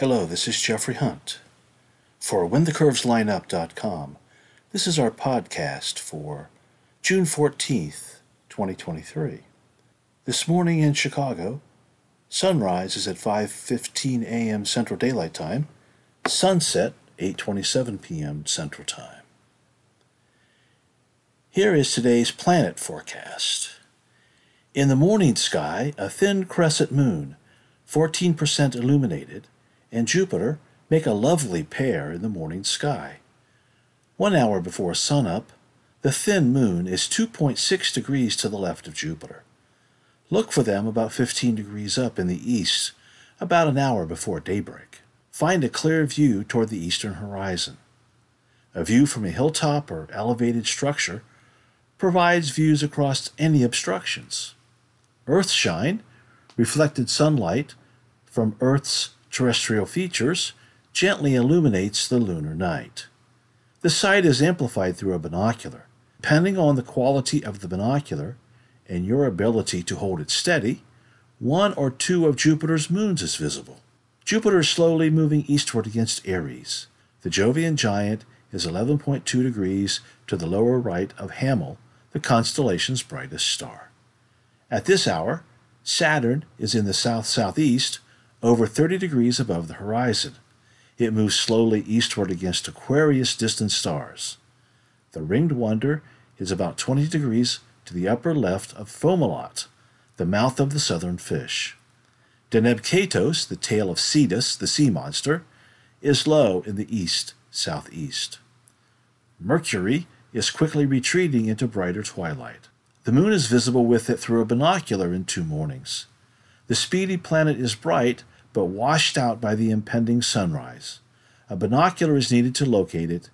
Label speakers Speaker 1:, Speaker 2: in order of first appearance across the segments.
Speaker 1: Hello, this is Jeffrey Hunt for WhenTheCurvesLineUp.com. This is our podcast for June 14th, 2023. This morning in Chicago, sunrise is at 5:15 a.m. Central Daylight Time, sunset 8:27 p.m. Central Time. Here is today's planet forecast. In the morning sky, a thin crescent moon, 14% illuminated, and Jupiter make a lovely pair in the morning sky. 1 hour before sunup, the thin moon is 2.6 degrees to the left of Jupiter. Look for them about 15 degrees up in the east, about an hour before daybreak. Find a clear view toward the eastern horizon. A view from a hilltop or elevated structure provides views across any obstructions. Earthshine, reflected sunlight from Earth's terrestrial features, gently illuminates the lunar night. The sight is amplified through a binocular. Depending on the quality of the binocular and your ability to hold it steady, one or two of Jupiter's moons is visible. Jupiter is slowly moving eastward against Aries. The Jovian Giant is 11.2 degrees to the lower right of Hammel, the constellation's brightest star. At this hour, Saturn is in the south-southeast, over 30 degrees above the horizon. It moves slowly eastward against Aquarius distant stars. The Ringed Wonder is about 20 degrees to the upper left of Fomalhaut, the mouth of the southern fish. Deneb Catos, the tail of Cetus, the sea monster, is low in the east-southeast. Mercury is quickly retreating into brighter twilight. The moon is visible with it through a binocular in 2 mornings. The speedy planet is bright, but washed out by the impending sunrise. A binocular is needed to locate it.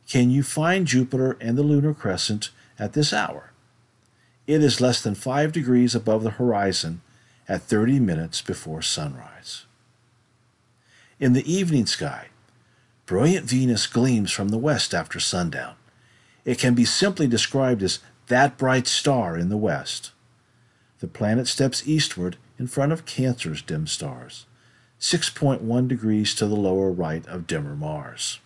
Speaker 1: Can you find Jupiter and the lunar crescent at this hour? It is less than 5 degrees above the horizon at 30 minutes before sunrise. In the evening sky, brilliant Venus gleams from the west after sundown. It can be simply described as that bright star in the west. The planet steps eastward in front of Cancer's dim stars, 6.1 degrees to the lower right of dimmer Mars.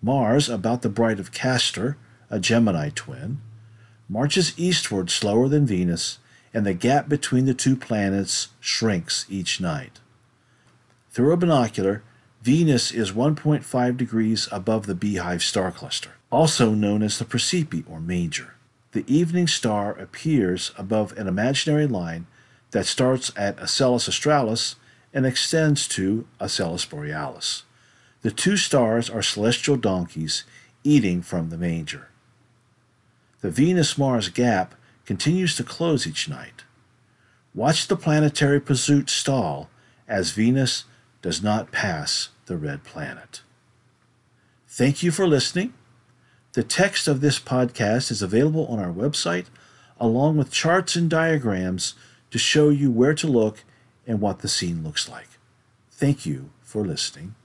Speaker 1: Mars, about the bright of Castor, a Gemini twin, marches eastward slower than Venus, and the gap between the two planets shrinks each night. Through a binocular, Venus is 1.5 degrees above the Beehive star cluster, also known as the Praesepe or Manger. The evening star appears above an imaginary line that starts at Acellus Australis and extends to Acellus Borealis. The 2 stars are celestial donkeys eating from the manger. The Venus-Mars gap continues to close each night. Watch the planetary pursuit stall as Venus does not pass the red planet. Thank you for listening. The text of this podcast is available on our website, along with charts and diagrams to show you where to look and what the scene looks like. Thank you for listening.